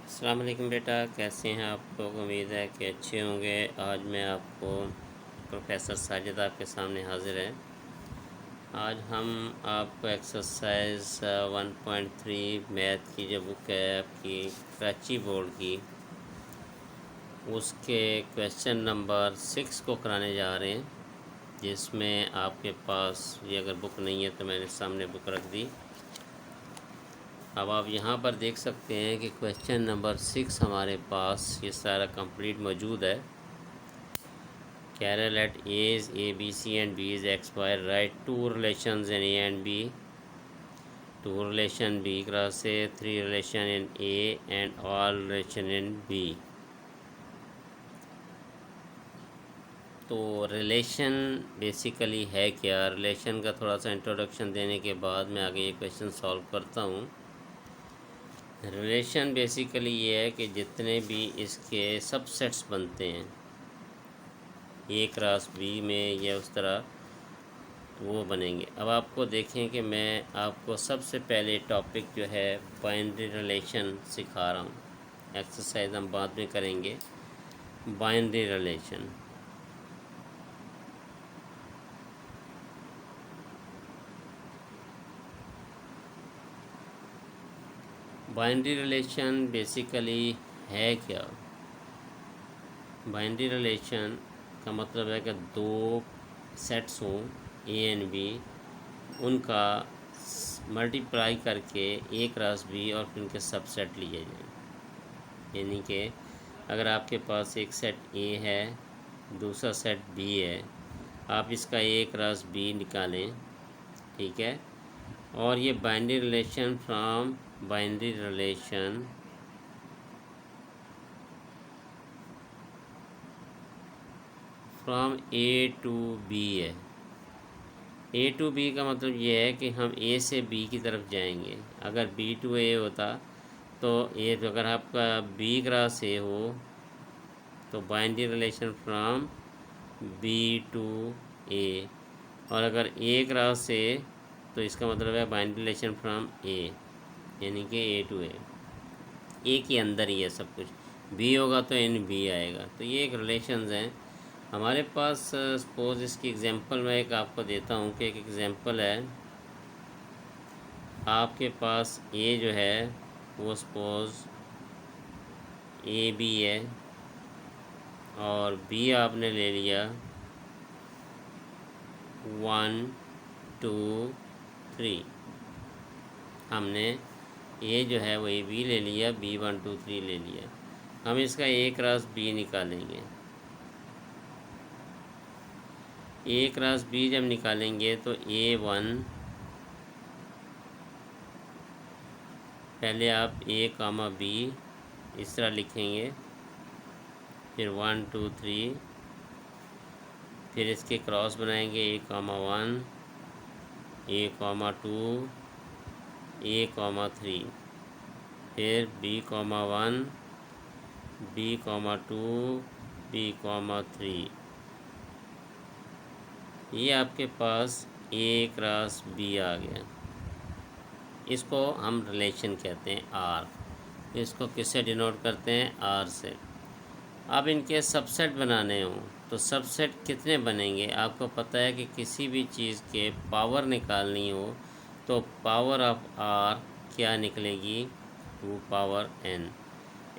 अस्सलाम वालेकुम बेटा, कैसे हैं आप लोग। उम्मीद है कि अच्छे होंगे। आज मैं आपको प्रोफेसर साजिद आपके सामने हाज़िर है। आज हम आपको एक्सरसाइज 1.3 मैथ की जो बुक है आपकी कराची बोर्ड की, उसके क्वेश्चन नंबर 6 को कराने जा रहे हैं, जिसमें आपके पास ये अगर बुक नहीं है तो मैंने सामने बुक रख दी। अब आप यहाँ पर देख सकते हैं कि क्वेश्चन नंबर 6 हमारे पास ये सारा कंप्लीट मौजूद है। Carol at A is A, B, C and B is X, Y. Write two relations in A and B, two relation B cross A, three relation in A and all relation in B. तो relation basically है क्या, relation का थोड़ा सा introduction देने के बाद मैं आगे ये क्वेश्चन सॉल्व करता हूँ। रिलेशन बेसिकली ये है कि जितने भी इसके सबसेट्स बनते हैं ए क्रॉस बी में या उस तरह, वो बनेंगे। अब आपको देखें कि मैं आपको सबसे पहले टॉपिक जो है बाइनरी रिलेशन सिखा रहा हूँ। एक्सरसाइज हम बाद में करेंगे। Binary relation, binary relation basically है क्या। बाइनरी रिलेशन का मतलब है कि दो सेट्स हों ए एंड बी, उनका मल्टीप्लाई करके ए क्रॉस बी और फिर उनके सबसेट लिए जाएं। यानी कि अगर आपके पास एक सेट ए है, दूसरा सेट बी है, आप इसका ए क्रॉस बी निकालें, ठीक है। और ये binary relation from binary relation from A to B है। ए टू बी का मतलब ये है कि हम ए से बी की तरफ जाएंगे। अगर बी टू ए होता तो ए, तो अगर आपका बी क्रॉस ए हो तो binary relation from B to A, और अगर ए क्रॉस ए तो इसका मतलब है बाइनरी रिलेशन फ्रॉम ए, यानी कि ए टू ए के अंदर ही है सब कुछ। बी होगा तो एन बी आएगा। तो ये एक रिलेशंस हैं हमारे पास। सपोज़ इसकी एग्जांपल मैं एक आपको देता हूँ कि एक एग्जांपल है। आपके पास ए जो है वो सपोज़ ए बी है और बी आपने ले लिया 1 2 3। हमने ए जो है वो ए बी ले लिया, बी 1 2 3 ले लिया। हम इसका ए क्रॉस बी निकालेंगे। ए क्रॉस बी जब निकालेंगे तो A1, पहले आप ए कामा बी इस तरह लिखेंगे, फिर 1 2 3, फिर इसके क्रॉस बनाएंगे ए कामा 1, ए कामा 2, ए कामा 3, फिर B comma 1, B comma 2, B comma 3। ये आपके पास ए क्रॉस बी आ गया। इसको हम रिलेशन कहते हैं आर। इसको किससे डिनोट करते हैं, आर से। अब इनके सबसेट बनाने हों तो सबसेट कितने बनेंगे। आपको पता है कि किसी भी चीज़ के पावर निकालनी हो तो पावर ऑफ आर क्या निकलेगी, 2 power n.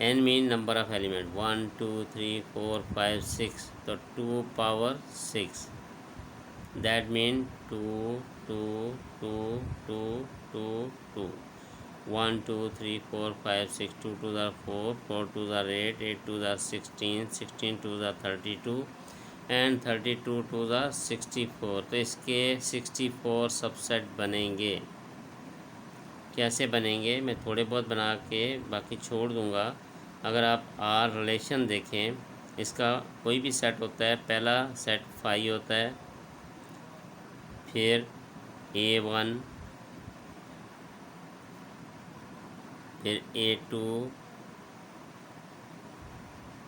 N mean number of element, 1 2 3 4 5 6, तो 2 power 6। That mean 2 2 2 2 2 2, 1 2 3 4 5 6, 2 2 are 4, 4 2 are 8, 8 2 are 16, 16 2 are 32 and 32 2 are 64। तो इसके 64 सबसेट बनेंगे। कैसे बनेंगे मैं थोड़े बहुत बना के बाकी छोड़ दूँगा। अगर आप आर रिलेशन देखें, इसका कोई भी सेट होता है, पहला सेट 5 होता है, फिर A1, फिर A2,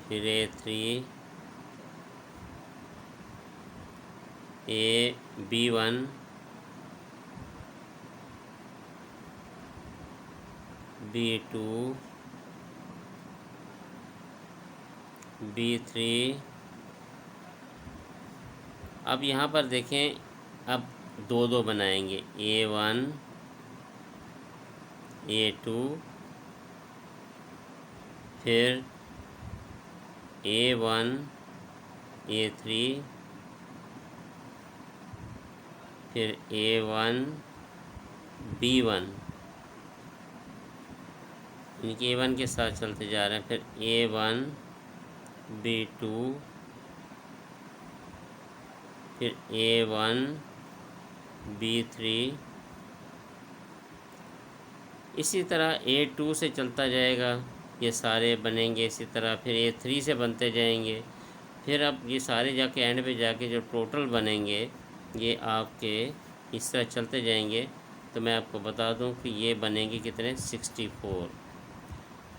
फिर A3, B1, B2, B3। अब यहाँ पर देखें, अब दो दो बनाएंगे, A1 A2, फिर A1 A3, फिर A1 B1, इनके A1 के साथ चलते जा रहे हैं, फिर A1 B2, फिर A1 B3, इसी तरह A2 से चलता जाएगा, ये सारे बनेंगे इसी तरह, फिर A3 से बनते जाएंगे, फिर अब ये सारे जाके एंड पे जाके जो टोटल बनेंगे ये आपके इस तरह चलते जाएंगे। तो मैं आपको बता दूं कि ये बनेंगे कितने, 64।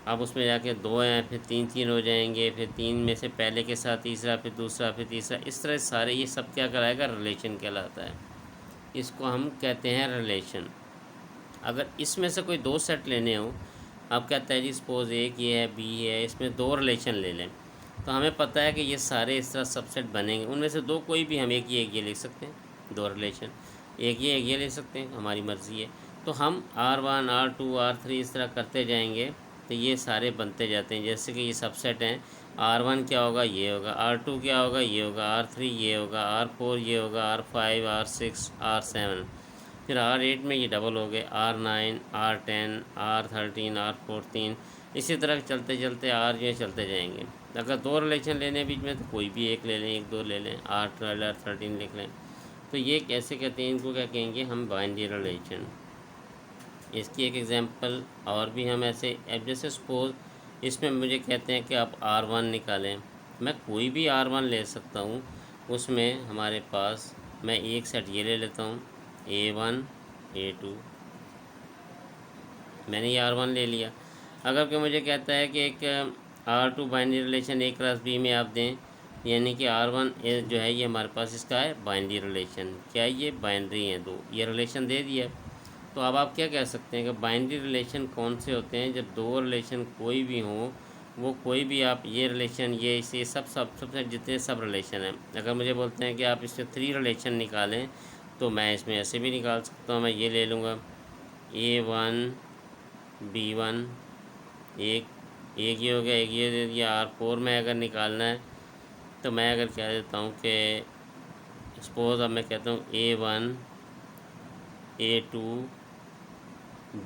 अब उसमें जाके दो हैं, फिर तीन तीन हो जाएंगे, फिर तीन में से पहले के साथ तीसरा, फिर दूसरा, फिर तीसरा, इस तरह सारे ये सब क्या कराएगा, रिलेशन कहलाता है। इसको हम कहते हैं रिलेशन। अगर इसमें से कोई दो सेट लेने हो, अब कहता है जी सपोज एक ये है, बी है, इसमें दो रिलेशन ले लें, तो हमें पता है कि ये सारे इस तरह सबसेट बनेंगे, उनमें से दो कोई भी हम एक ये लिख सकते हैं, दो रिलेशन, एक ये ले सकते हैं, हमारी मर्ज़ी है। तो हम R1 R2 R3 इस तरह करते जाएंगे, तो ये सारे बनते जाते हैं। जैसे कि ये सबसेट हैं, R1 क्या होगा, ये होगा, R2 क्या होगा, ये होगा, R3 ये होगा, R4 ये होगा, R5 R6 R7, फिर R8 में ये डबल हो गए, R9 R10 R13 R14, इसी तरह चलते चलते R जो चलते जाएंगे। अगर दो रिलेशन लेने हैं बीच में, तो कोई भी एक ले लें, एक दो ले लें, R12 R13 लिख लें। तो ये कैसे कहते हैं, इनको क्या कहेंगे हम, बाइनरी रिलेशन। इसकी एक एग्जांपल और भी हम ऐसे, अब जैसे सपोज इसमें मुझे कहते हैं कि आप R1 निकालें, मैं कोई भी R1 ले सकता हूँ। उसमें हमारे पास मैं एक सेट ये ले लेता हूँ, A1 A2, मैंने ये R1 ले लिया। अगर कोई मुझे कहता है कि एक R2 बाइनरी रिलेशन A+B में आप दें, यानी कि R1 जो है ये हमारे पास इसका है बाइनरी रिलेशन। क्या ये बाइनरी हैं दो, ये रिलेशन दे दिया। तो अब आप क्या कह सकते हैं कि बाइनरी रिलेशन कौन से होते हैं, जब दो रिलेशन कोई भी हो, वो कोई भी आप ये रिलेशन, ये इसे सबसे जितने सब रिलेशन हैं, अगर मुझे बोलते हैं कि आप इससे 3 रिलेशन निकालें, तो मैं इसमें ऐसे भी निकाल सकता हूँ। मैं ये ले लूँगा, A1 B1, एक ये हो गया, एक ये दे दिया। R4 में अगर निकालना है, तो मैं अगर कह देता हूँ कि सपोज अब मैं कहता हूँ A1 A2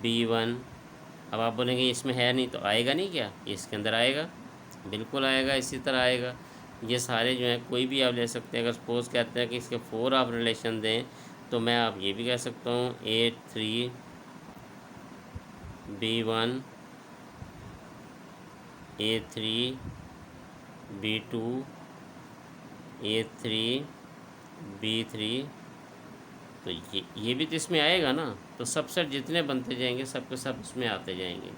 B1। अब आप बोलेंगे इसमें है नहीं, तो आएगा नहीं क्या, इसके अंदर आएगा, बिल्कुल आएगा, इसी तरह आएगा। ये सारे जो हैं कोई भी आप ले सकते हैं। अगर सपोज़ कहते हैं कि इसके 4 आप रिलेशन दें, तो मैं आप ये भी कह सकता हूँ, A3 B1 A3 B2 A3 B3। तो ये भी तो इसमें आएगा ना। तो सबसेट जितने बनते जाएंगे सब के सब इसमें आते जाएंगे।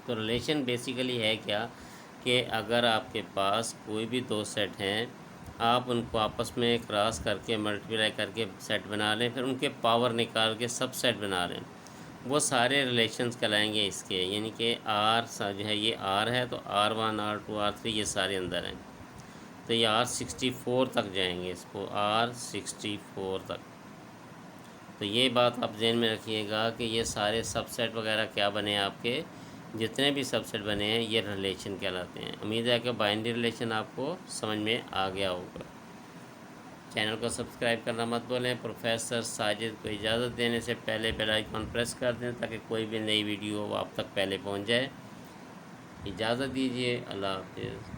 तो रिलेशन बेसिकली है क्या, कि अगर आपके पास कोई भी दो सेट हैं, आप उनको आपस में क्रॉस करके मल्टीप्लाई करके सेट बना लें, फिर उनके पावर निकाल के सब सेट बना लें, वो सारे रिलेशंस कहलाएंगे इसके। यानी कि R जो है ये R है, तो R1 R2 R3 ये सारे अंदर हैं। तो ये R64 तक जाएंगे, इसको R64 तक। तो ये बात आप जहन में रखिएगा कि ये सारे सबसेट वगैरह क्या बने, आपके जितने भी सबसेट बने हैं ये रिलेशन कहलाते हैं। उम्मीद है कि बाइनरी रिलेशन आपको समझ में आ गया होगा। चैनल को सब्सक्राइब करना मत भूलें। प्रोफेसर साजिद को इजाज़त देने से पहले बेल आइकन प्रेस कर दें, ताकि कोई भी नई वीडियो आप तक पहले पहुंच जाए। इजाज़त दीजिए, अल्लाह हाफिज़।